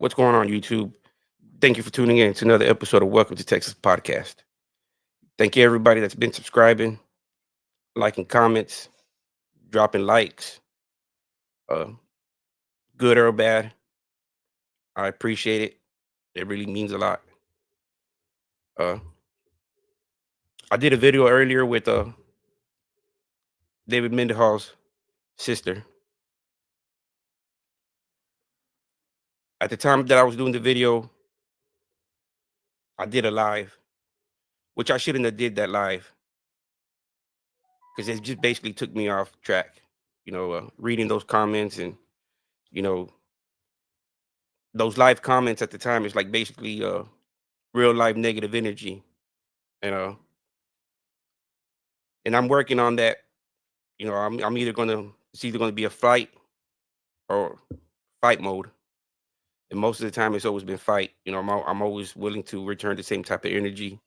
What's going on, YouTube? Thank you for tuning in to another episode of Welcome to Texas Podcast. Thank you, everybody that's been subscribing, liking comments, dropping likes, uh, good or bad. I appreciate it. It really means a lot. Uh, I did a video earlier with David Mendenhall's sister. At the time that I was doing the video, I did a live, which I shouldn't have did that live because it just basically took me off track. Reading those comments and you know those live comments at the time is like basically real life negative energy, and I'm working on that. I'm either gonna it's either gonna be a flight or fight mode, and most of the time it's always been fight. I'm always willing to return the same type of energy,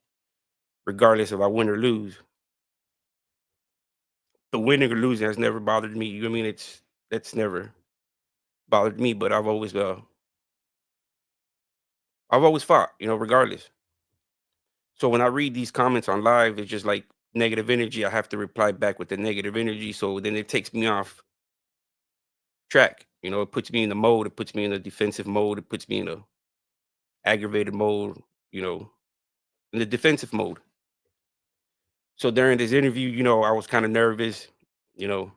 regardless if I win or lose. The winning or losing has never bothered me. You know what I mean? That's never bothered me, but I've always fought. Regardless. So when I read these comments on live, it's just like negative energy. I have to reply back with the negative energy. So then it takes me off track. It puts me in the mode. It puts me in a defensive mode. It puts me in a aggravated mode. You know, in the defensive mode. So during this interview, I was kind of nervous. You know,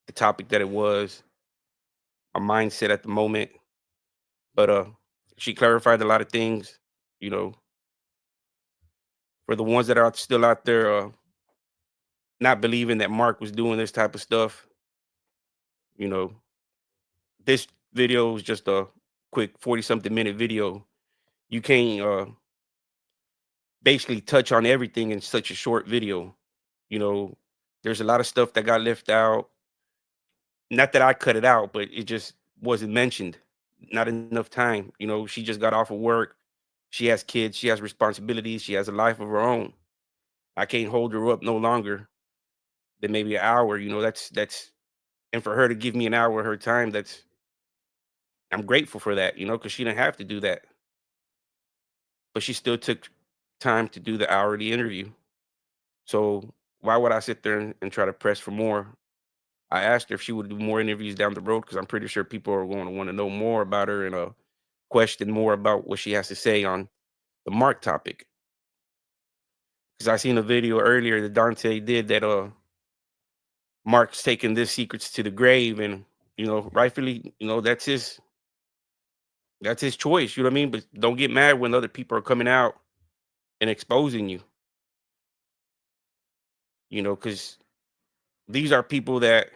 the topic that it was, my mindset at the moment. But she clarified a lot of things. You know, for the ones that are still out there, not believing that Mark was doing this type of stuff. You know, this video is just a quick 40 something minute video. You can't basically touch on everything in such a short video. You know, there's a lot of stuff that got left out. Not that I cut it out, but it just wasn't mentioned. Not enough time. She just got off of work. She has kids. She has responsibilities. She has a life of her own. I can't hold her up no longer than maybe an hour. And for her to give me an hour of her time, I'm grateful for that. Because she didn't have to do that, but she still took time to do the hour of the interview. So why would I sit there and try to press for more? I asked her if she would do more interviews down the road because I'm pretty sure people are going to want to know more about her and question more about what she has to say on the Mark topic. Because I seen a video earlier that Dante did that Mark's taking this secrets to the grave, and rightfully, that's his choice. You know what I mean? But don't get mad when other people are coming out and exposing you. Because these are people that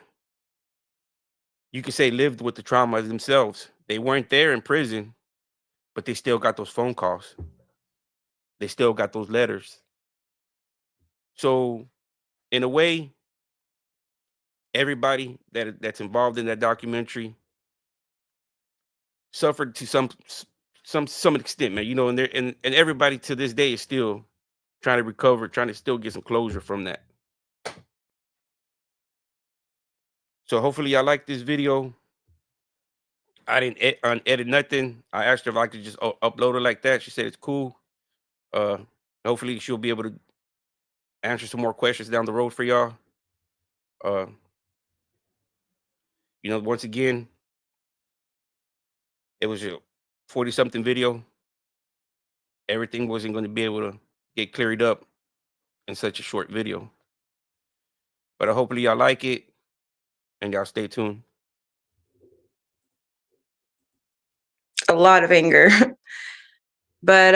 you could say lived with the trauma themselves. They weren't there in prison, but they still got those phone calls. They still got those letters. So, in a way, everybody that's involved in that documentary suffered to some extent, man. And everybody to this day is still trying to recover, trying to still get some closure from that. So hopefully y'all like this video. I didn't unedit nothing. I asked her if I could just upload it like that. She said it's cool. Uh, Hopefully she'll be able to answer some more questions down the road for y'all. Uh, once again, it was a 40 something video. Everything wasn't going to be able to get cleared up in such a short video. But hopefully y'all like it and y'all stay tuned. A lot of anger. But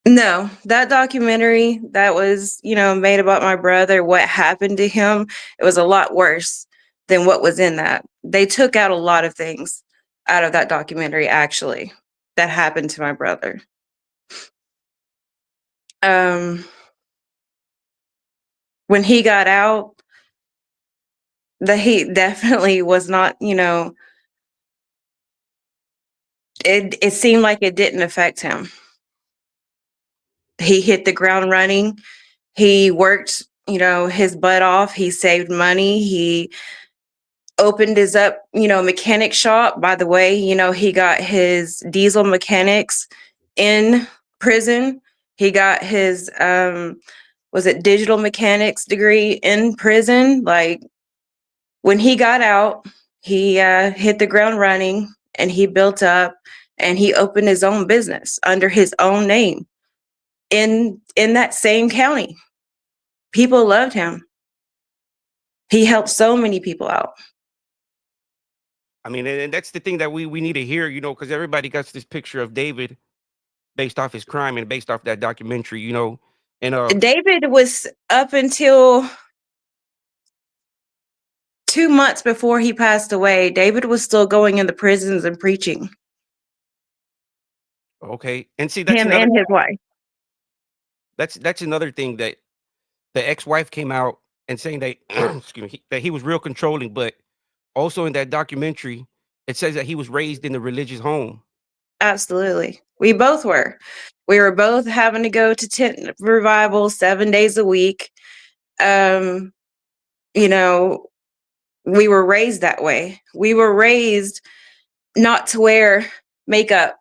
no, that documentary that was, made about my brother, what happened to him, it was a lot worse than what was in that. They took out a lot of things out of that documentary actually that happened to my brother. Um when he got out, the heat definitely was not, it seemed like it didn't affect him. He hit the ground running. He worked, his butt off. He saved money. He opened his up, mechanic shop. By the way, he got his diesel mechanics in prison. He got his was it digital mechanics degree in prison. Like, when he got out, he hit the ground running, and he built up, and he opened his own business under his own name in that same county. People loved him. He helped so many people out. I mean, and that's the thing that we need to hear, because everybody got this picture of David based off his crime and based off that documentary, and David was up until 2 months before he passed away. David was still going in the prisons and preaching. okay, and see Him and his wife. that's another thing that the ex-wife came out and saying that excuse me, that he was real controlling, but also in that documentary, it says that he was raised in a religious home. Absolutely. We both were. We were both having to go to tent revival 7 days a week. Um, you know, we were raised that way. We were raised not to wear makeup.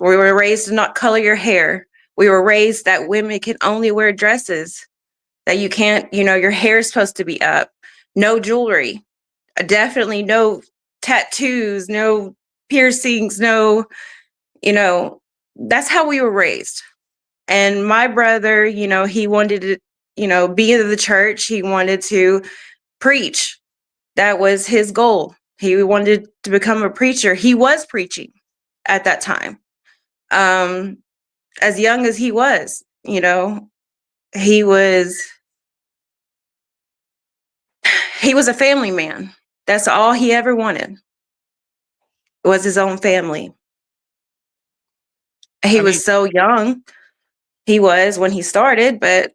We were raised to not color your hair. We were raised that women can only wear dresses, that you can't, your hair is supposed to be up, no jewelry, definitely no tattoos, no piercings, no, that's how we were raised. And my brother, he wanted to, be in the church. He wanted to preach. That was his goal. He wanted to become a preacher. He was preaching at that time. As young as he was, he was he was a family man. That's all he ever wanted, was his own family. He I mean, was so young. He was when he started, but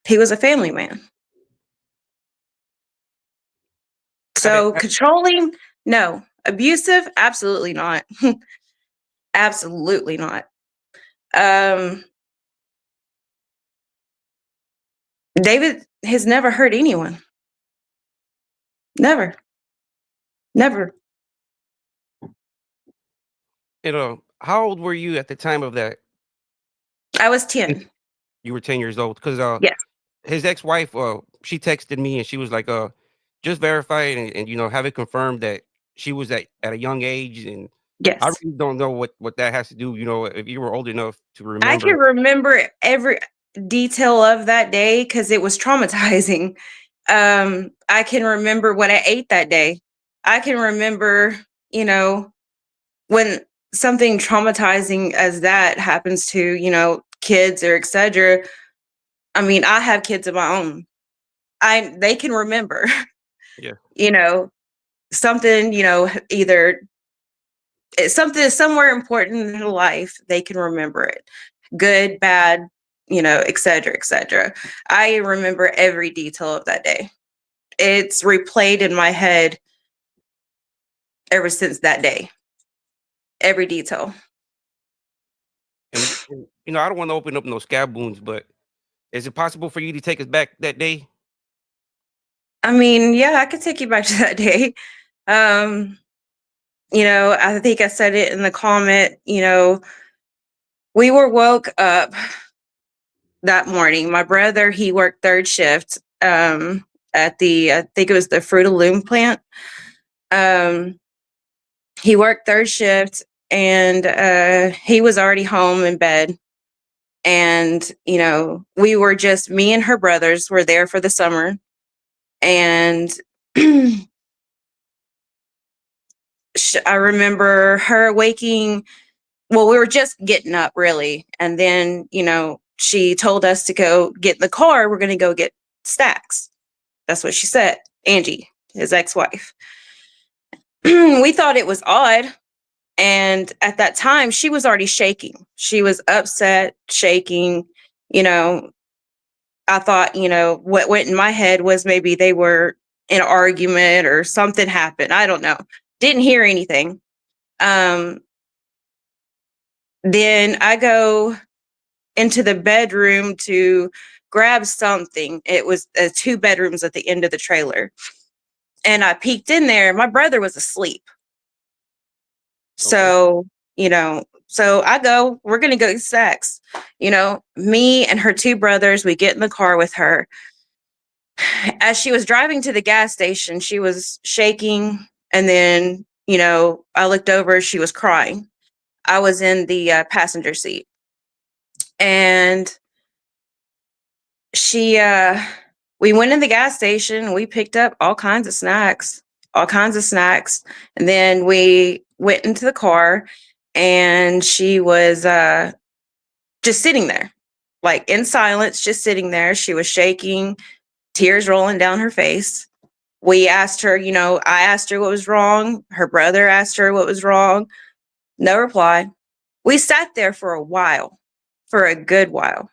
he was a family man. I didn't, So controlling, no. Abusive, absolutely not. Absolutely not. Um, David has never hurt anyone. Never. Never. how old were you at the time of that? I was 10. You were 10 years old, because Yes. his ex-wife, she texted me and she was like, just verify it and have it confirmed that she was at a young age. And I Yes. really don't know what that has to do, if you were old enough to I remember. can remember every detail of that day because it was traumatizing. I can remember what I ate that day. I can remember, when something traumatizing as that happens to, kids or etc. I mean, I have kids of my own. They can remember, Yeah. you know, something, either it's something somewhere important in life, they can remember it. Good, bad, et cetera, et cetera. I remember every detail of that day. It's replayed in my head ever since that day. Every detail. And I don't want to open up no scab wounds, but is it possible for you to take us back that day? I mean, yeah, I could take you back to that day. Um, I think I said it in the comment, we were woke up that morning. My brother, he worked third shift at I think it was the Fruit of Loom plant. Um, he worked third shift, and he was already home in bed. And, we were just, me and her brothers were there for the summer. And I remember her waking, well, we were just getting up really. And then, she told us to go get in the car. We're going to go get snacks. That's what she said. Angie, his ex-wife. We thought it was odd. And at that time, she was already shaking. She was upset, shaking. I thought, what went in my head was maybe they were in an argument or something happened. I don't know. Didn't hear anything. Then I go into the bedroom to grab something. It was 2 bedrooms at the end of the trailer. And I peeked in there. My brother was asleep. Okay. So, so I go, we're going to go get snacks. Me and her two brothers, we get in the car with her. As she was driving to the gas station, she was shaking. And then, I looked over, she was crying. I was in the passenger seat. And we went in the gas station, we picked up all kinds of snacks, and then we went into the car, and she was just sitting there, like in silence, just sitting there. She was shaking, tears rolling down her face. We asked her, I asked her what was wrong, her brother asked her what was wrong. No reply. We sat there for a while, for a good while.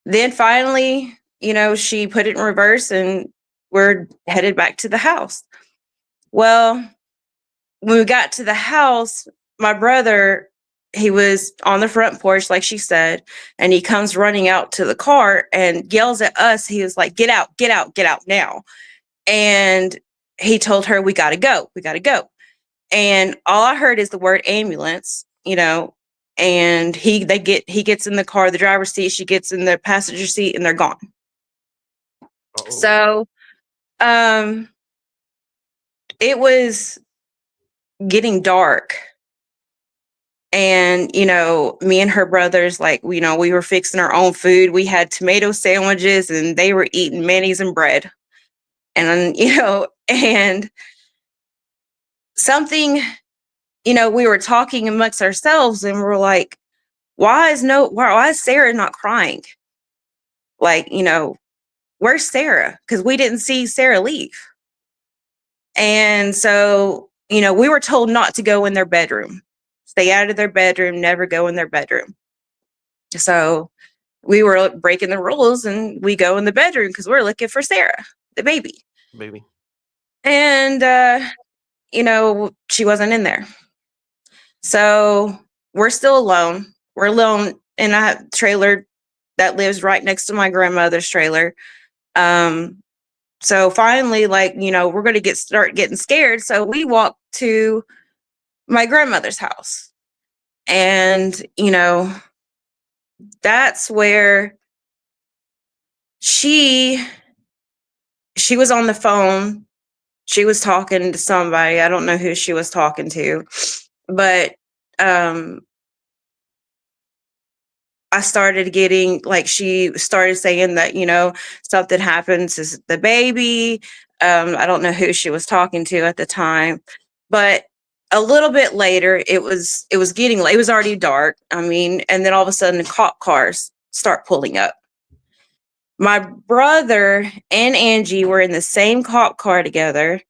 Then finally, she put it in reverse, and we're headed back to the house. Well, when we got to the house, my brother, he was on the front porch, like she said, and he comes running out to the car and yells at us. He was like, get out, get out, get out now. And he told her, we got to go. We got to go. And all I heard is the word ambulance, and he gets in the car, the driver's seat, she gets in the passenger seat, and they're gone. Oh. So, it was getting dark, and me and her brothers, like, we were fixing our own food. We had tomato sandwiches, and they were eating mayonnaise and bread. And and something, we were talking amongst ourselves, and we're like, why is Sarah not crying? Like, where's Sarah? Because we didn't see Sarah leave. And so, we were told not to go in their bedroom. Stay out of their bedroom, never go in their bedroom. So we were breaking the rules, and we go in the bedroom because we're looking for Sarah, the baby. Baby. And she wasn't in there. So we're still alone. We're alone in a trailer that lives right next to my grandmother's trailer. So finally, like, we're going to start getting scared. So we walk to my grandmother's house. And, that's where she was on the phone. She was talking to somebody. I don't know who she was talking to, but I started getting, like, she started saying that, something happens to the baby. I don't know who she was talking to at the time, but a little bit later, it was getting late. It was already dark. I mean, and then all of a sudden the cop cars start pulling up. My brother and Angie were in the same cop car together,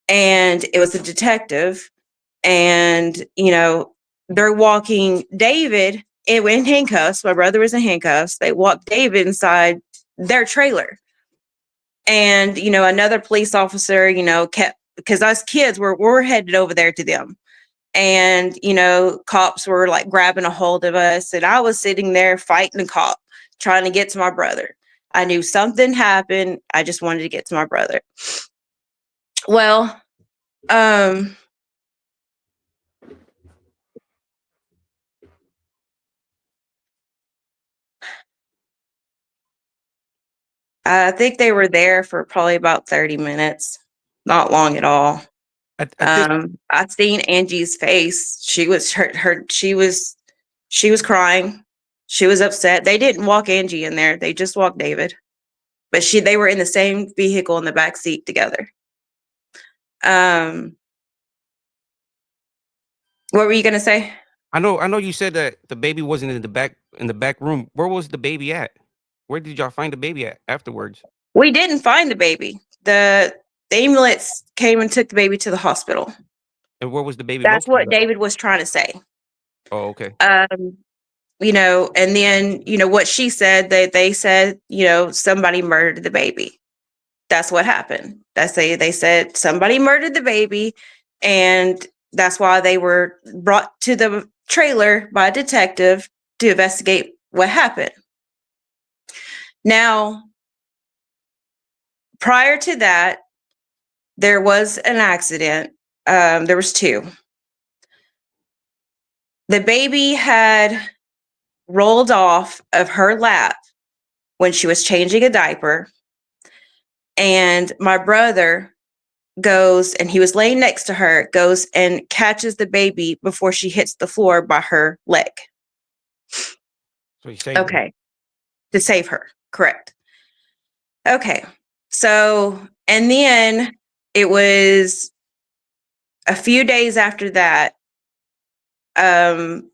and it was a detective. And, they're walking David in handcuffs. My brother was in handcuffs. They walked David inside their trailer. And, another police officer, kept, because us kids we're headed over there to them. And, cops were like grabbing a hold of us. And I was sitting there fighting the cop, trying to get to my brother. I knew something happened. I just wanted to get to my brother. Well, I think they were there for probably about 30 minutes. Not long at all. At this, I seen Angie's face. She was she was crying. She was upset. They didn't walk Angie in there. They just walked David. But they were in the same vehicle in the back seat together. Um, what were you gonna say? I know you said that the baby wasn't in the back room. Where was the baby at? Where did y'all find the baby at afterwards? We didn't find the baby. The ambulance came and took the baby to the hospital. And where was the baby That's what located at? David was trying to say. Oh, okay. And then, what she said, they said, somebody murdered the baby. That's what happened. They said somebody murdered the baby, and that's why they were brought to the trailer by a detective to investigate what happened. Now, Prior to that, there was an accident. There was two. The baby had rolled off of her lap when she was changing a diaper, and my brother goes, and he was laying next to her, goes and catches the baby before she hits the floor by her leg. So he saved her. Okay, to save her. Correct. Okay. So, and then it was a few days after that, um,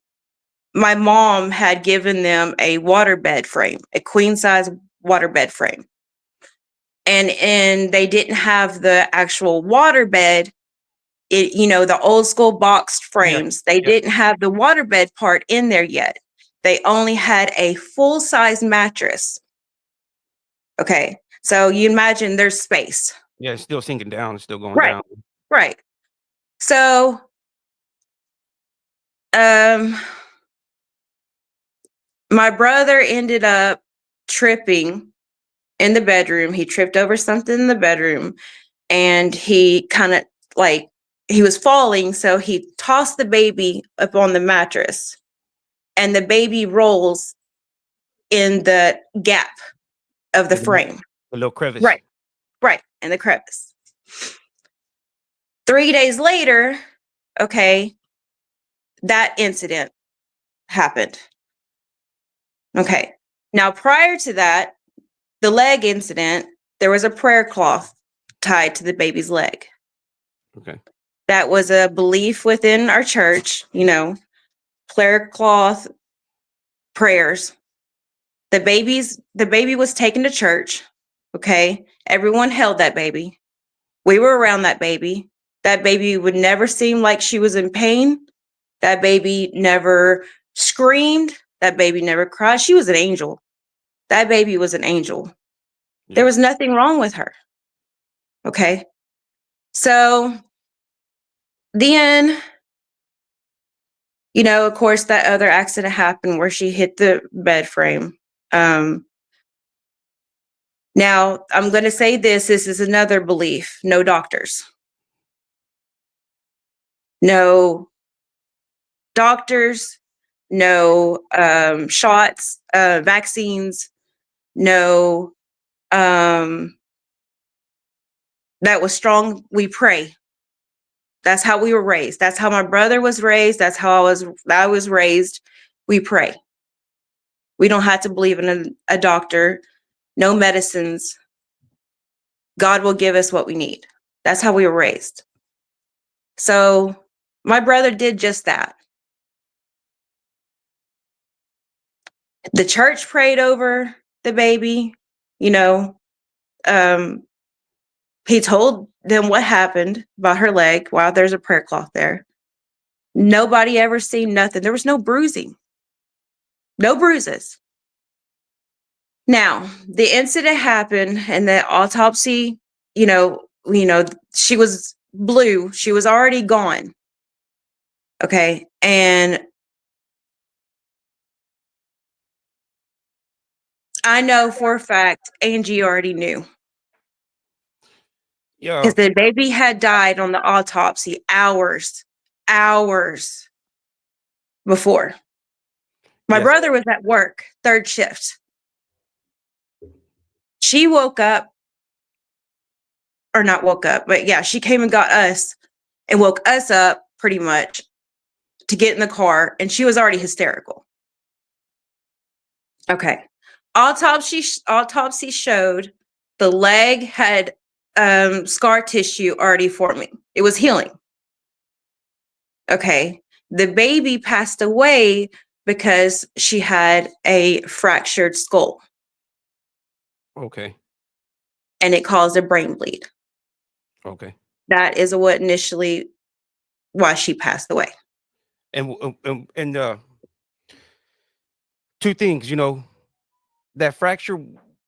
my mom had given them a waterbed frame, a queen size waterbed frame. And they didn't have the actual waterbed, the old school boxed Yeah. frames. They Yeah. didn't have the waterbed part in there yet. They only had a full size mattress. Okay. So you imagine there's space. Yeah. It's still sinking down. It's still going Right. down. Right. So um my brother ended up tripping in the bedroom. He tripped over something in the bedroom, and he kind of, like, he was falling, so he tossed the baby up on the mattress, and the baby rolls in the gap of the Yeah, frame. the little crevice. Right. Right, in the crevice. 3 days later, okay, that incident happened. Okay. Now, prior to that, the leg incident, there was a prayer cloth tied to the baby's leg. Okay. That was a belief within our church, prayer cloth, prayers. The baby was taken to church. Okay. Everyone held that baby. We were around that baby. That baby would never seem like she was in pain. That baby never screamed. That baby never cried. She was an angel. That baby was an angel. There Yeah. was nothing wrong with her. Okay. So then, of course, that other accident happened where she hit the bed frame. Now, I'm going to say this is another belief: no doctors. No doctors, no shots, vaccines, no. That was strong. We pray. That's how we were raised. That's how my brother was raised. That's how I was raised. We pray. We don't have to believe in a doctor, no medicines. God will give us what we need. That's how we were raised. So my brother did just that. The church prayed over the baby. You know, um, he told them what happened about her leg. Wow, there's a prayer cloth there. Nobody ever seen nothing. There was no bruising, no bruises. Now, the incident happened, and the autopsy, she was blue. She was already gone. Okay. And I know for a fact Angie already knew, Yeah. because the baby had died on the autopsy hours before. My Yes. brother was at work, third shift. She woke up, or not woke up, but yeah, she came and got us and woke us up pretty much to get in the car, and she was already hysterical. Okay. Autopsy showed the leg had scar tissue already forming. It was healing. Okay. The baby passed away because she had a fractured skull, Okay. and it caused a brain bleed. Okay. That is what initially why she passed away. And two things, that fracture,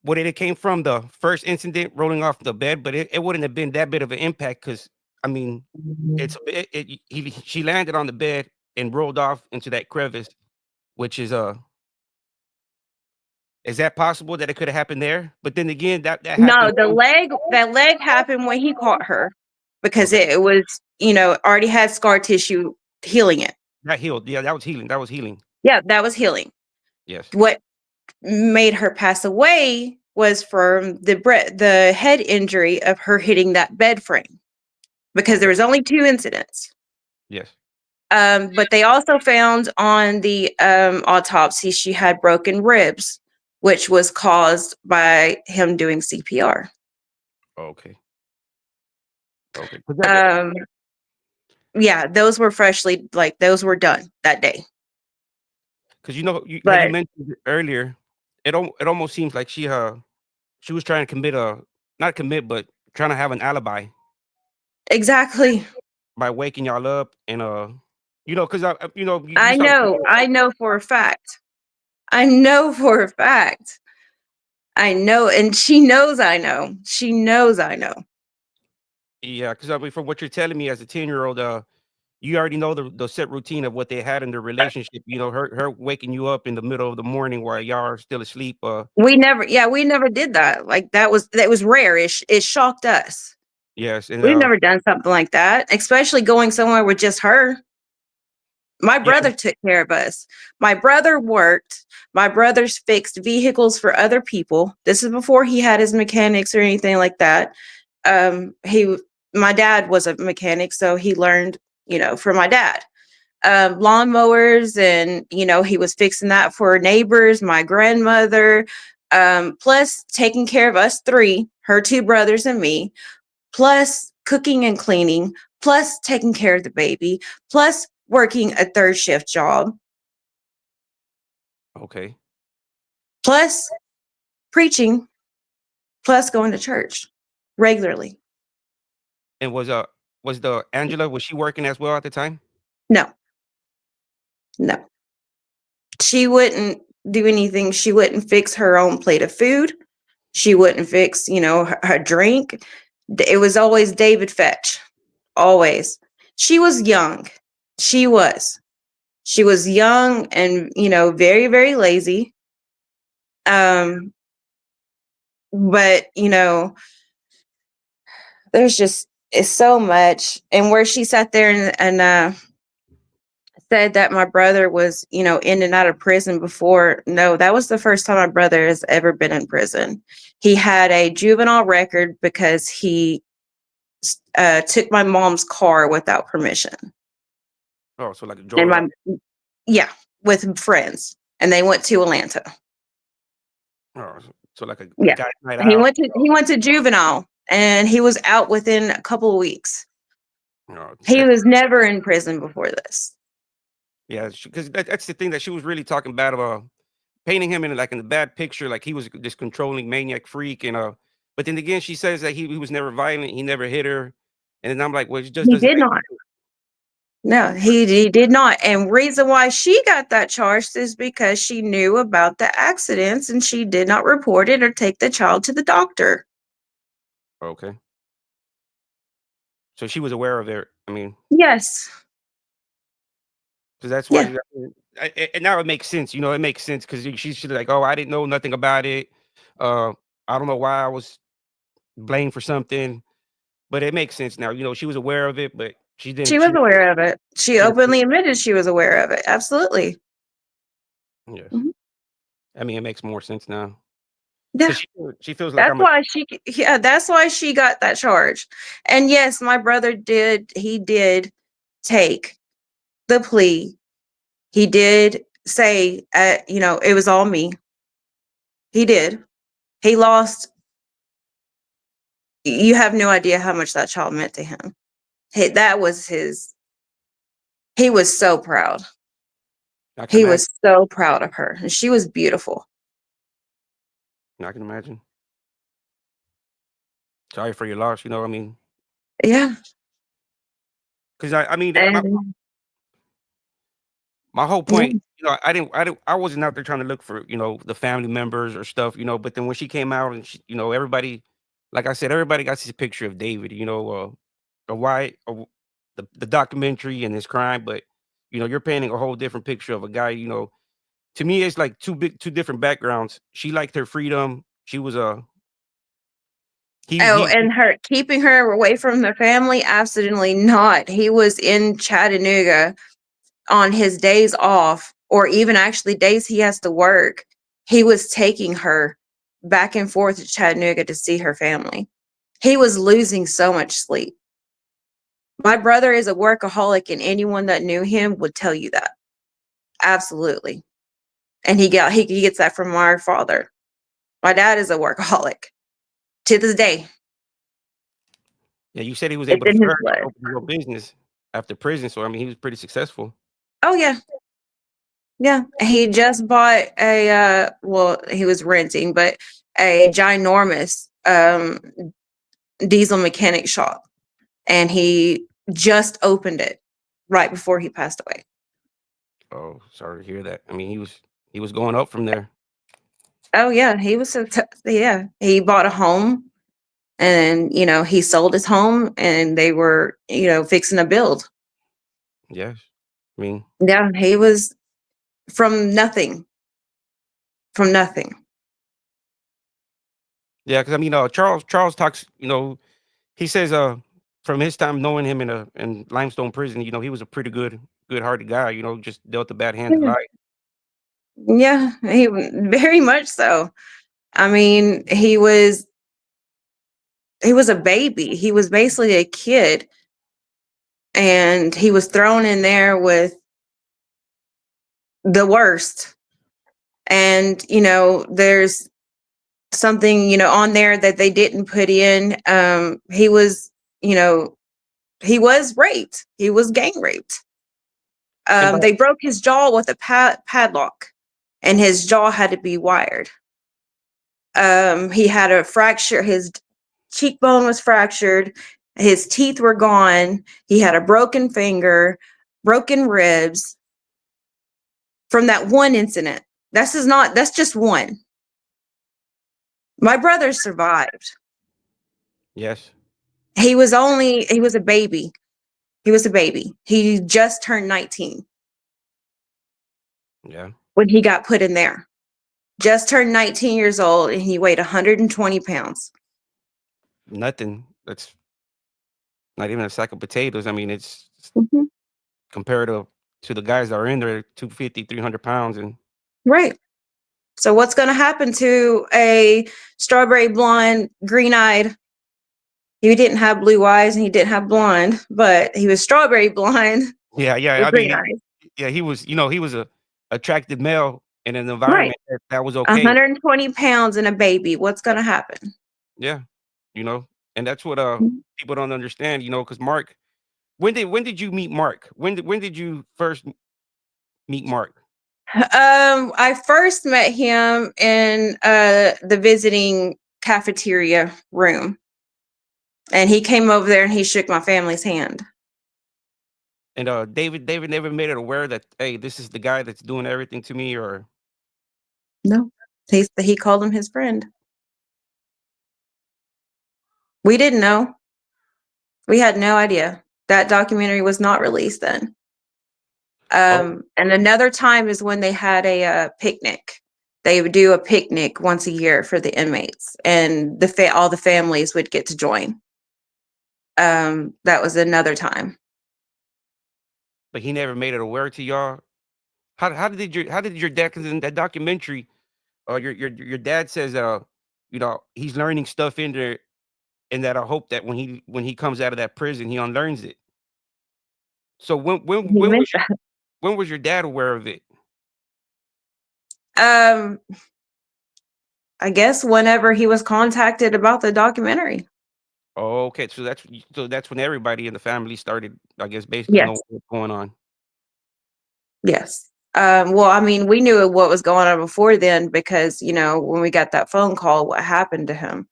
what it came from the first incident rolling off the bed, but it wouldn't have been that bit of an impact because, I mean, she landed on the bed and rolled off into that crevice, which is Is that possible that it coulda happened there? But then again, that No, happened the when leg that leg happened when he caught her because okay, it was, already had scar tissue healing it. that healed. Yeah, that was healing, that was healing. Yeah, that was healing. Yes. What made her pass away was from the head injury of her hitting that bed frame because there Okay. was only 2 incidents. Yes. But they also found on the, autopsy she had broken ribs, which was caused by him doing CPR. Okay. Okay. 'Cause that Um, yeah, those were freshly like, those were done that day. 'cause you know, you how you But mentioned it earlier, it almost seems like she was trying to commit a not commit, but trying to have an alibi exactly. by waking y'all up and, 'cause you know, you saw I know for a fact. I know for a fact. I know, and she knows I know. She knows I know. yeah, 'cause I mean, from what you're telling me as a 10-year-old, you already know the set routine of what they had in their relationship, her waking you up in the middle of the morning while y'all are still asleep, We never did that. Like, that was rare. It shocked us. yes, and, We've never done something like that, especially going somewhere with just her. My yeah, brother took care of us. My brother worked. My brother's fixed vehicles for other people. This is before he had his mechanics or anything like that. He My dad was a mechanic, so he learned, from my dad. Lawnmowers, and he was fixing that for neighbors, my grandmother, plus taking care of us three, her two brothers and me, plus cooking and cleaning, plus taking care of the baby, plus working a third shift job, okay. plus preaching, plus going to church regularly. And was the Angela, was she working as well at the time? No, no. She wouldn't do anything. She wouldn't fix her own plate of food. She wouldn't fix, her drink. It was always David fetch. Always. She was young. She was. She was young and, very, very lazy. Um, but, there's just it's so much. And where she sat there and said that my brother was, in and out of prison before. No, that was the first time my brother has ever been in prison. He had a juvenile record because he took my mom's car without permission. Oh, so, like, And drove yeah, with friends. And they went to Atlanta. so like a Yeah. guy night He out. went to he went to juvenile and he was out within a couple of weeks. Oh, He that was never in prison before this. yeah, because that's the thing that she was really talking bad about, painting him in the bad picture, like he was this controlling maniac freak, but then again, she says that he was never violent, he never hit her, and then I'm like, "Well, it just He doesn't did make not. sense." No, he did not. And reason why she got that charged is because she knew about the accidents and she did not report it or take the child to the doctor. Okay. So she was aware of it, I mean, Yes. 'cause that's Yeah. why and now it makes sense, it makes sense 'cause she's like, "Oh, I didn't know nothing about it, uh, I don't know why I was blamed for something," but it makes sense now, she was aware of it, but She she was aware of it. She didn't openly admitted she was aware of it. Absolutely. yes. Mhm. I mean, it makes more sense now. Yeah. 'Cause she feels like I'm a That's why she got that charge. And yes, my brother did take the plea. He did say, it was all me. He did. He lost. You have no idea how much that child meant to him. That was his. He was so proud. I can He imagine, was so proud of her, and she was beautiful. I can imagine. Sorry for your loss, I mean, Yeah, 'cause I mean, and my whole yeah, point, I wasn't out there trying to look for, the family members or stuff, but then when she came out and everybody, like I said, everybody got this picture of David, of why of the documentary and his crime, but, you're painting a whole different picture of a guy, To me, it's like two different backgrounds. She liked her freedom. She was a Oh, he and her keeping her away from the family? Absolutely not. He was in Chattanooga on his days off, or even actually days he has to work. He was taking her back and forth to Chattanooga to see her family. He was losing so much sleep. My brother is a workaholic, and anyone that knew him would tell you that. Absolutely. And he gets that from our father. My dad is a workaholic to this day. Yeah, you said he was It's able to in his start blood. open his own business after prison, so I mean, he was pretty successful. Oh yeah. Yeah. He just bought a well, he was renting, but a ginormous diesel mechanic shop, and he just opened it right before he passed away. Oh, sorry to hear that. I mean, he was going up from there. Oh yeah, he was yeah. He bought a home, and he sold his home, and they were fixing to build. Yes. I mean, Yeah, he was from nothing, from nothing. yeah, because I mean, Charles talks, he says, from his time knowing him in Limestone Prison, he was a pretty good-hearted guy, just dealt the bad hand of Yeah, life. yeah, very much so. I mean, he was a baby. He was basically a kid, and he was thrown in there with the worst. And there's something on there that they didn't put in. You know, he was raped. He was gang raped. And by They broke his jaw with a padlock, and his jaw had to be wired. He had a fracture. His cheekbone was fractured. His teeth were gone. He had a broken finger, broken ribs from that one incident. That's just one. My brother survived. yes, He was a baby. He was a baby. He just turned 19 yeah, when he got put in there. Just turned 19 years old, and he weighed 120 pounds. nothing. That's not even a sack of potatoes. I mean, it's Mhm. compared to the guys that are in there, 250, 300 pounds, and Right. So what's going to happen to a strawberry blonde, green eyed? He didn't have blue eyes and he didn't have blonde, but he was strawberry blonde yeah, yeah. with I mean, green eyes. yeah, he was a attractive male in an Right. environment that was okay. 120 pounds and a baby. What's going to happen? Yeah, you know, and that's what Mhm. people don't understand. Because Mark, when did you meet Mark? When did you first meet Mark? I first met him in the visiting cafeteria room, and he came over there and he shook my family's hand. And David never made it aware that, hey, this is the guy that's doing everything to me, or No, he called him his friend. We didn't know. We had no idea. That documentary was not released then. oh, And another time is when they had a picnic. They would do a picnic once a year for the inmates, and all the families would get to join. That was another time. but he never made it aware to y'all. How did your dad? Because in that documentary, your dad says he's learning stuff in there, and that I hope that when he comes out of that prison, he unlearns it. So He meant that. when was your dad aware of it? Um, I guess whenever he was contacted about the documentary. Oh, okay. So that's when everybody in the family started, I guess, basically knowing Yes. what's going on. Yes. Well, I mean, we knew what was going on before then because, when we got that phone call, what happened to him.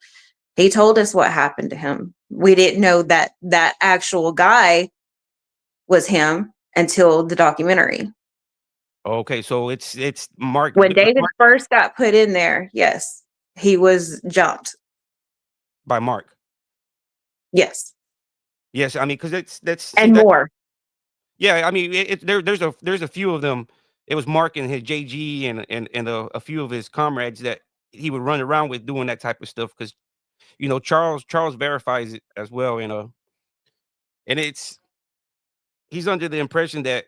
He told us what happened to him. We didn't know that that actual guy was him until the documentary. Okay, so it's Mark When David Mark first got put in there, yes, he was jumped. by Mark. Yes. Yes, I mean, because it's that's see And that more. yeah, I mean, there's a few of them. it was Mark and his JG and a few of his comrades that he would run around with doing that type of stuff because Charles verifies it as well, and it's he's under the impression that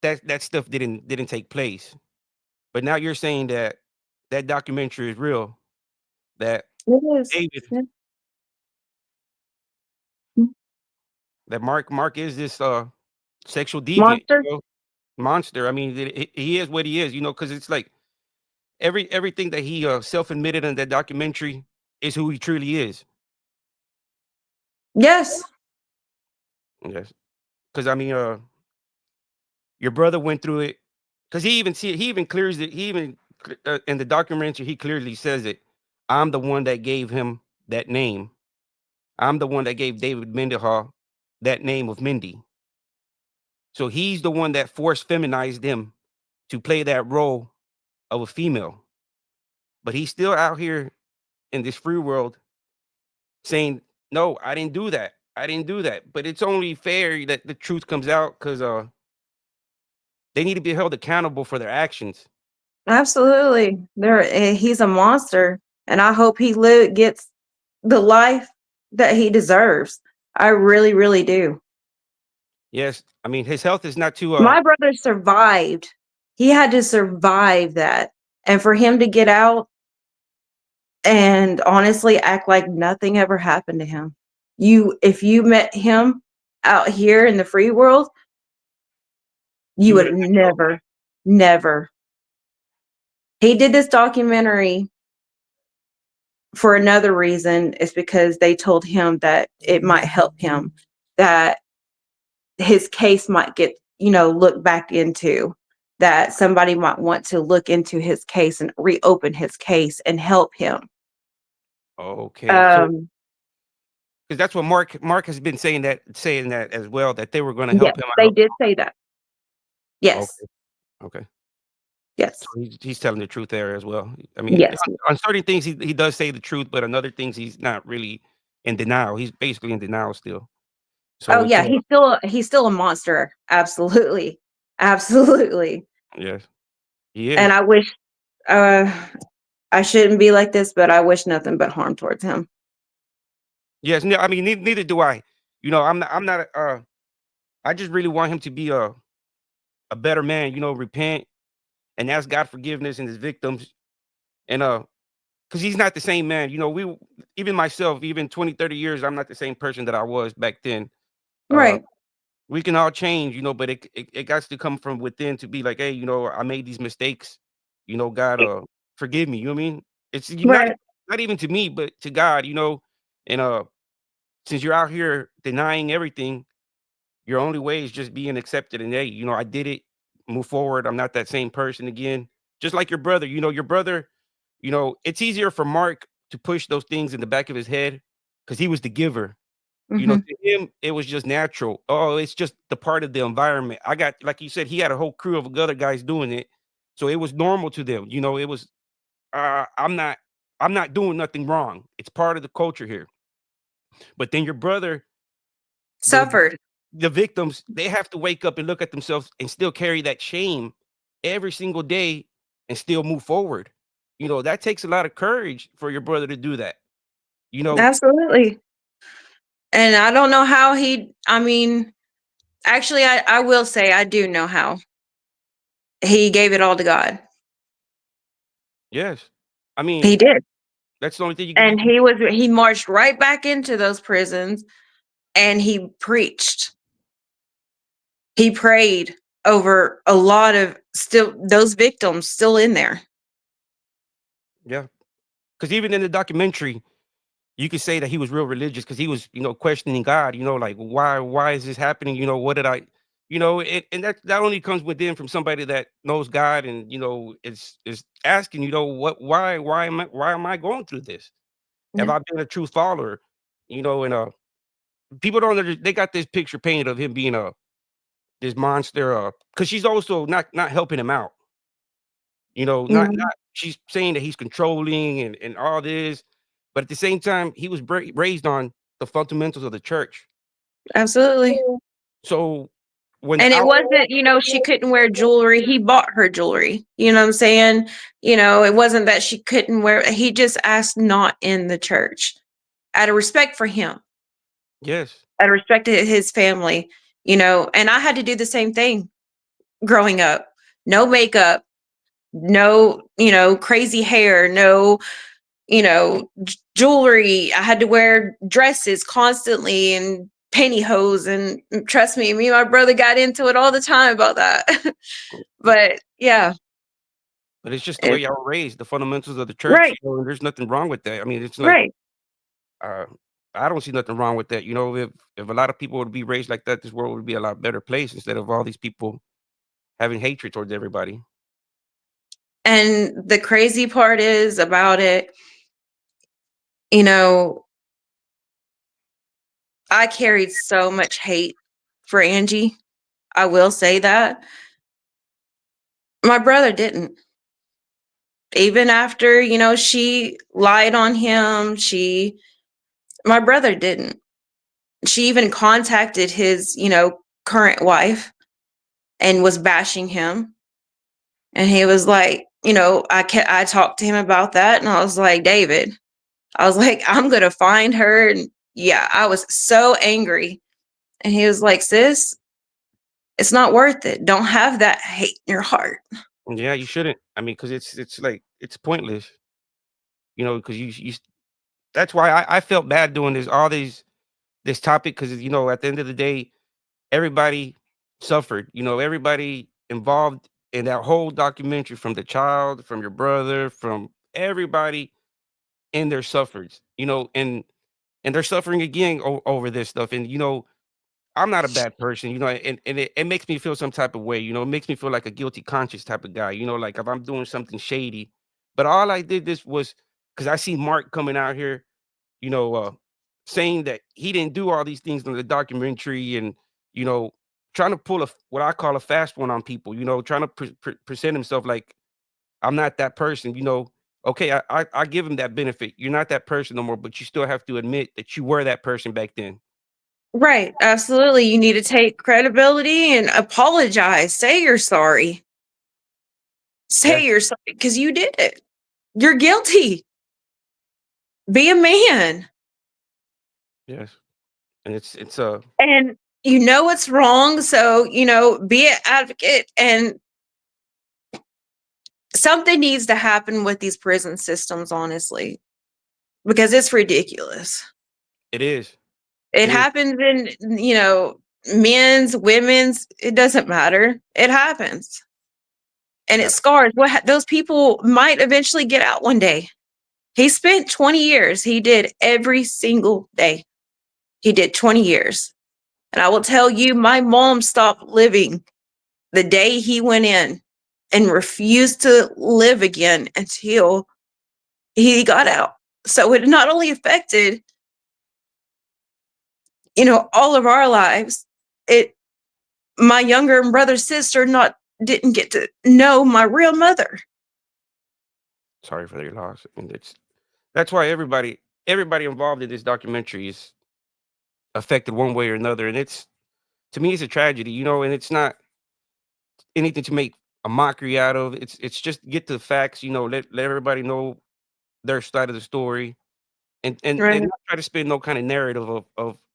that stuff didn't take place. But now you're saying that that documentary is real. That It is. David, Yeah. that Mark is this sexual deviant, Monster? monster. I mean, he is what he is, because it's like everything that he self admitted in that documentary is who he truly is. Yes. Yes, because I mean, your brother went through it. Because he even clears it. He even in the documentary he clearly says it. I'm the one that gave him that name. I'm the one that gave David Mendenhall that name of Mindy. So he's the one that forced feminized him to play that role of a female. But he's still out here in this free world saying, "No, I didn't do that. I didn't do that." But it's only fair that the truth comes out because they need to be held accountable for their actions. Absolutely. He's a monster, and I hope gets the life that he deserves. I really, really do. Yes, I mean his health is not too. My brother survived. He had to survive that. And for him to get out and honestly act like nothing ever happened to him. If you met him out here in the free world, you You would would have. never, never. He did this documentary for another reason, is because they told him that it might help him, that his case might get, looked back into, that somebody might want to look into his case and reopen his case and help him. Okay, so Um, because that's what Mark has been saying that as well, that they were gonna yes, help him they out. did say that. Yes, Okay, okay. So yes, he's telling the truth there as well. I mean, yes. on certain things he does say the truth, but on other things he's not really in denial. He's basically in denial still. So Oh it's yeah, he's still a monster. Absolutely, absolutely. yes, he And is. I wish, uh, I shouldn't be like this, but I wish nothing but harm towards him. Yes, no, I mean neither do I. I'm not I just really want him to be a better man, repent and ask God forgiveness and his victims and because he's not the same man. Even myself, even 20, 30 years, I'm not the same person that I was back then. Uh, Right, we can all change, but it got to come from within to be like, hey, I made these mistakes. God, forgive me. You know what I mean? It's right. not even to me, but to God. And since you're out here denying everything, your only way is just being accepted. And hey, I did it. Move forward. I'm not that same person again. Just like your brother. Your brother. It's easier for Mark to push those things in the back of his head because he was the giver. Hmm. To him, it was just natural. Oh, it's just the part of the environment. I got, like you said, he had a whole crew of other guys doing it, so it was normal to them. It was. I'm not doing nothing wrong. It's part of the culture here. But then your brother, the Suffered. the victims, they have to wake up and look at themselves and still carry that shame every single day and still move forward. That takes a lot of courage for your brother to do that. You know, Absolutely. And I don't know how I mean, actually, I will say I do know how. He gave it all to God. yes. I He mean, did. that's the only thing you And can. he marched right back into those prisons and he preached. He prayed over a lot of still those victims still in there. Yeah, because even in the documentary, you could say that he was real religious because he was, questioning God. Like why is this happening? What did I, and that only comes within from somebody that knows God and is asking, what why am I going through this? Have Yeah. I been a true follower? And people don't they got this picture painted of him being a this monster. Because she's also not helping him out. Mhm. Not she's saying that he's controlling and all this, but at the same time, he was raised on the fundamentals of the church. Absolutely. So when the And it out wasn't, she couldn't wear jewelry. He bought her jewelry. You know what I'm saying? It wasn't that she couldn't wear, he just asked not in the church out of respect for him, yes. out of respect to his family, and I had to do the same thing growing up. No makeup, no, crazy hair, no, jewelry. I had to wear dresses constantly and pantyhose. And trust me and my brother got into it all the time about that. But yeah, But it's just the way it, y'all were raised, the fundamentals of the church, right, and there's nothing wrong with that. I mean, it's like, right. uh, I don't see nothing wrong with that. If a lot of people would be raised like that, this world would be a lot better place instead of all these people having hatred towards everybody. And the crazy part is about it, you know, I carried so much hate for Angie. I will say that. My brother didn't. Even after, she lied on him, my brother didn't. She even contacted his, current wife and was bashing him. And he was like, I talked to him about that and I was like, David, I was like, I'm going to find her. And yeah, I was so angry. And he was like, sis, it's not worth it. Don't have that hate in your heart. Yeah, you shouldn't. I mean, because it's like it's pointless. Because that's why I felt bad doing this topic because at the end of the day, everybody suffered. Everybody involved in that whole documentary, from the child, from your brother, from everybody in their suffereds. And they're suffering again over this stuff. And I'm not a bad person, and it makes me feel some type of way. It makes me feel like a guilty conscience type of guy. Like if I'm doing something shady. But all I did this was because I see Mark coming out here, you know, uh, saying that he didn't do all these things in the documentary, and you know, trying to pull what I call a fast one on people. Trying to present himself like I'm not that person. Okay, I give him that benefit. You're not that person no more, but you still have to admit that you were that person back then. Right. Absolutely. You need to take credibility and apologize. Say you're sorry. Say Yes, you're sorry because you did it. You're guilty. Be a man. yes, and it's And you know what's wrong. So, be an advocate. And something needs to happen with these prison systems, honestly, because it's ridiculous. it is. It It is. happens in, men's, women's, it doesn't matter. It happens. And it Yeah. scars. Those people might eventually get out one day. He spent 20 years. He did every single day. He did 20 years. And I will tell you, my mom stopped living the day he went in and refused to live again until he got out. So it not only affected, all of our lives, it my younger brother, sister not didn't get to know my real mother. Sorry for your loss. And that's why everybody involved in this documentary is affected one way or another. And to me, it's a tragedy. And it's not anything to make a mockery out of. It's just get to the facts. Let everybody know their side of the story, and Right. not try to spin no kind of narrative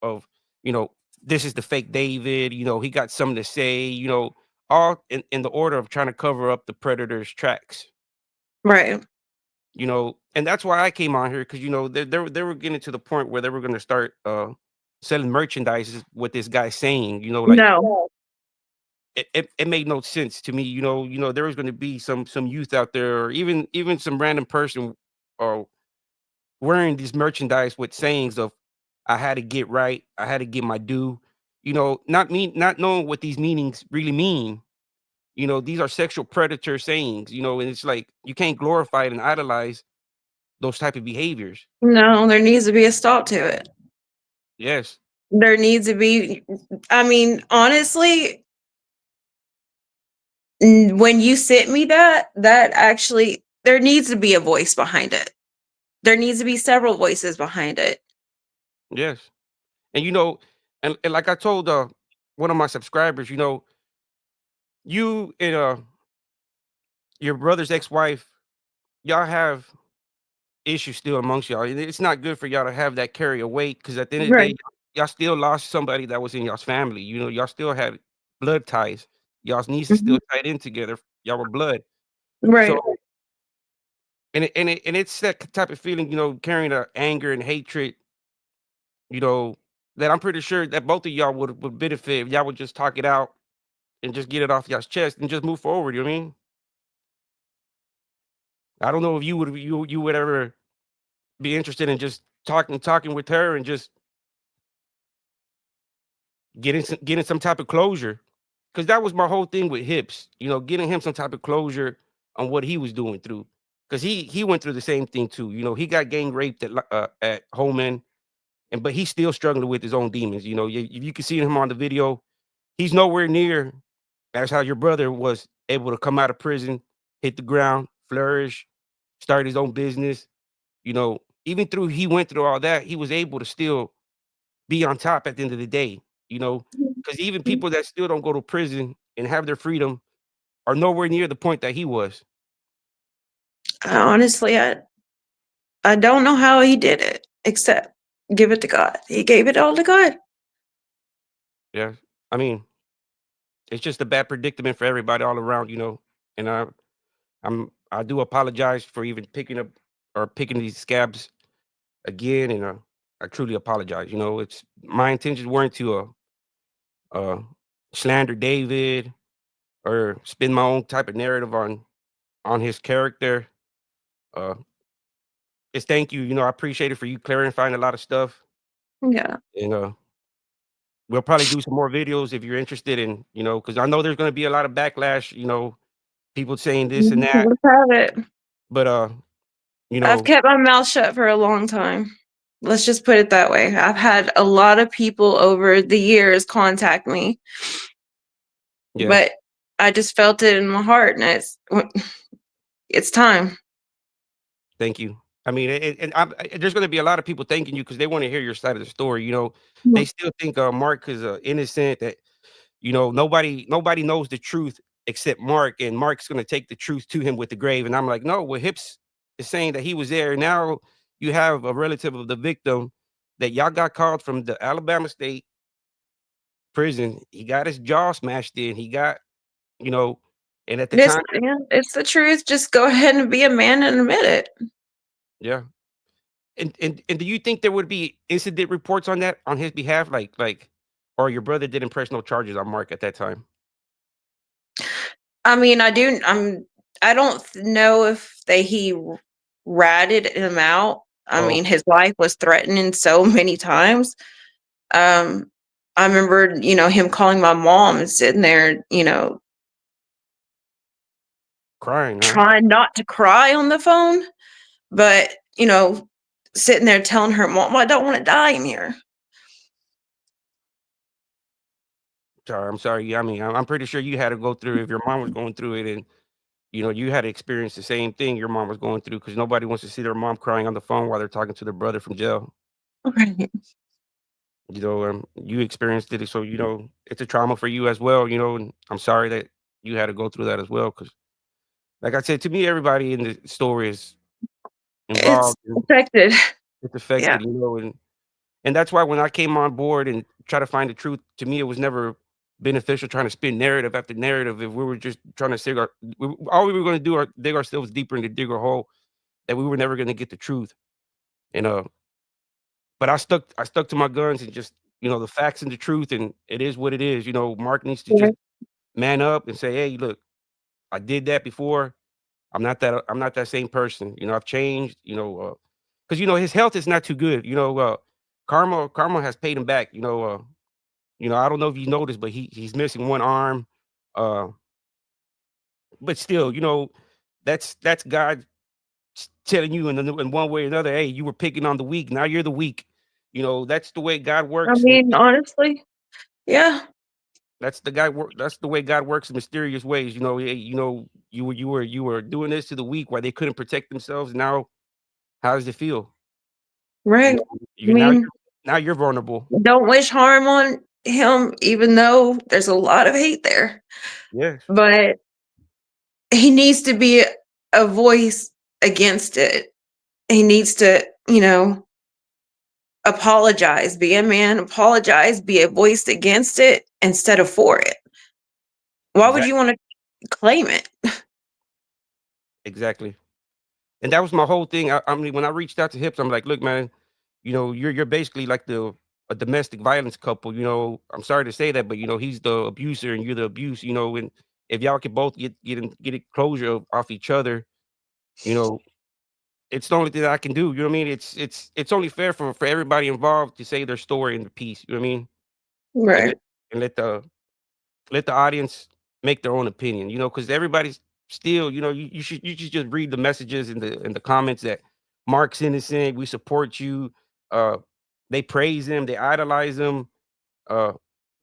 of you know this is the fake David. He got something to say. All in the order of trying to cover up the predator's tracks. Right. And that's why I came on here because they were getting to the point where they were going to start selling merchandise with this guy saying, like No. it made no sense to me. There was going to be some youth out there, or even some random person or wearing these merchandise with sayings of I had to get right, I had to get my due. Not knowing what these meanings really mean. These are sexual predator sayings. And it's like you can't glorify it and idolize those type of behaviors. No, there needs to be a stop to it. Yes, There needs to be, I mean, honestly, when you sent me that actually, there needs to be a voice behind it. There needs to be several voices behind it. yes. And and like I told one of my subscribers, you and your brother's ex-wife, y'all have issues still amongst y'all. And it's not good for y'all to have that carry a weight because at the end of the Right. day, y'all still lost somebody that was in y'all's family. Y'all still had blood ties. Y'all's nieces Mhm. still tied in together. Y'all were blood. So Right. and it's that type of feeling, carrying the anger and hatred, you know, that I'm pretty sure that both of y'all would benefit if y'all would just talk it out and just get it off y'all's chest and just move forward. You know what I mean? I don't know if you would ever be interested in just talking with her and just getting some type of closure. Cause that was my whole thing with Hips, getting him some type of closure on what he was doing through. Cause he went through the same thing too. He got gang raped at Holman, but he's still struggling with his own demons. You can see him on the video. He's nowhere near as how your brother was able to come out of prison, hit the ground, flourish, start his own business. Even through he went through all that, he was able to still be on top at the end of the day, because even Mhm. people that still don't go to prison and have their freedom are nowhere near the point that he was. Honestly, I don't know how he did it, except give it to God. He gave it all to God. Yeah. I mean, it's just a bad predicament for everybody all around, and I do apologize for even picking up or picking these scabs again, and I truly apologize. It's my intentions weren't to uh slander David or spin my own type of narrative on his character. Uh it's thank you. I appreciate it for you clarifying a lot of stuff. Yeah. And we'll probably do some more videos if you're interested in, because I know there's gonna be a lot of backlash, people saying this and that. Let's have it. But you I've know, kept my mouth shut for a long time. Let's just put it that way. I've had a lot of people over the years contact me, yes, but I just felt it in my heart, and it's time. thank you. I mean, there's gonna be a lot of people thanking you because they want to hear your side of the story. They Mhm. still think Mark is innocent. That nobody knows the truth except Mark, and Mark's gonna take the truth to him with the grave. And I'm like, no, well, Hips is saying that he was there. Now you have a relative of the victim that y'all got called from the Alabama State prison. He got his jaw smashed in. He got, you know, and at the It's time, yeah, it's the truth. Just go ahead and be a man and admit it. yeah. And do you think there would be incident reports on that on his behalf, or your brother didn't press no charges on Mark at that time? I mean, I don't know if he ratted him out. I Oh, mean, his life was threatening so many times. Um, I remember, him calling my mom and sitting there, crying, huh? trying not to cry on the phone, but, sitting there telling her, "Mom, I don't wanna die in here." Sorry, I'm sorry. Yeah, I mean, I'm pretty sure you had to go through if your mom was going through it, and you had to experience the same thing your mom was going through because nobody wants to see their mom crying on the phone while they're talking to their brother from jail. Right. You experienced it, so it's a trauma for you as well. And I'm sorry that you had to go through that as well. Because, like I said, to me, everybody in the story is It's involved and affected. it's Yeah. affected. And that's why when I came on board and try to find the truth, to me, it was never beneficial trying to spin narrative after narrative. If we were just trying to all we were going to do are dig ourselves deeper into digger hole that we were never going to get the truth. And but I stuck to my guns and just the facts and the truth, and it is what it is. Mark needs to Yeah. just man up and say, hey, look, I did that before. I'm not that same person. I've changed. Because his health is not too good. Karma has paid him back. I don't know if you noticed, but he's missing one arm. Uh, but still, that's God telling you in one way or another, hey, you were picking on the weak. Now you're the weak. That's the way God I works. And mean, honestly, yeah. that's the way God works in mysterious ways. You were doing this to the weak while they couldn't protect themselves. Now, how does it feel? You Right. know, I you now mean, you're now you're vulnerable. don't wish harm on him, even though there's a lot of hate there. Yes, But he needs to be a voice against it. He needs to, apologize, be a man, apologize, be a voice against it instead of for it. Why would you exactly, want to claim it? exactly. And that was my whole thing. I mean, when I reached out to Hips, I'm like, "Look, man, you're basically like a domestic violence couple. I'm sorry to say that, but he's the abuser and you're the abuse. And if y'all could both get a closure off each other, you know, it's the only thing that I can do. You know what I mean? It's only fair for everybody involved to say their story in the piece. You know what I mean? And Right. let the audience make their own opinion. Because everybody's still, you should just read the messages in the comments that Mark's innocent. We support you. Uh, they praise him. They idolize him. Uh,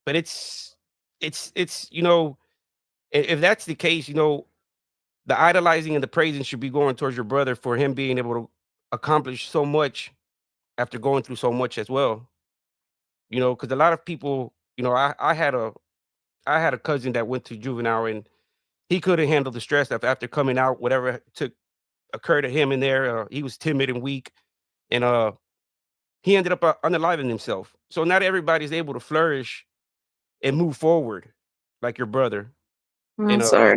but it's if that's the case, the idolizing and the praising should be going towards your brother for him being able to accomplish so much after going through so much as well. Because a lot of people, I had a cousin that went to juvenile and he couldn't handle the stress of after coming out, whatever took occurred to him in there. He was timid and weak, and he ended up unaliving himself. So not everybody's able to flourish and move forward like your brother. I'm And sorry.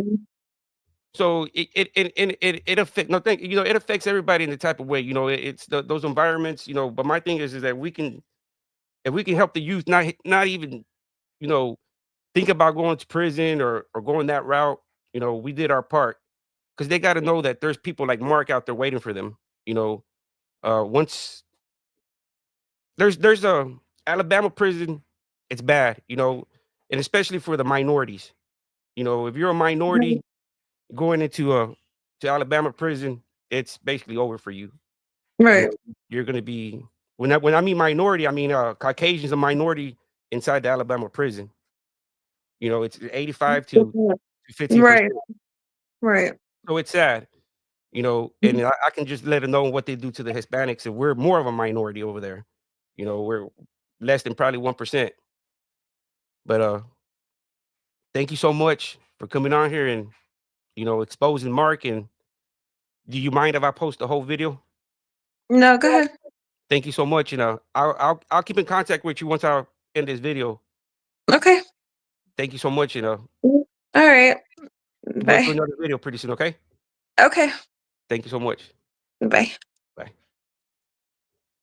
so it affect no thank it affects everybody in the type of way. It's those environments. But my thing is that if we can help the youth, not even you know think about going to prison or going that route. We did our part. 'Cause they gotta know that there's people like Mark out there waiting for them, once there's a Alabama prison, it's bad, and especially for the minorities. If you're a Right. minority going into to Alabama prison, it's basically over for you. You Right. know, you're gonna be when I mean minority, I mean, Caucasian's a minority inside the Alabama prison. It's 85 to Right. 15%. Right. So it's sad. And I can just let them know what they do to the Hispanics, and we're more of a minority over there. We're less than probably 1%. But thank you so much for coming on here and exposing Mark. And do you mind if I post the whole video? No, go ahead. Thank you so much, and I'll keep in contact with you once I end this video. Okay. Thank you so much, and All right. we'll do Bye. another video pretty soon. Okay? Okay. Thank you so much. Bye.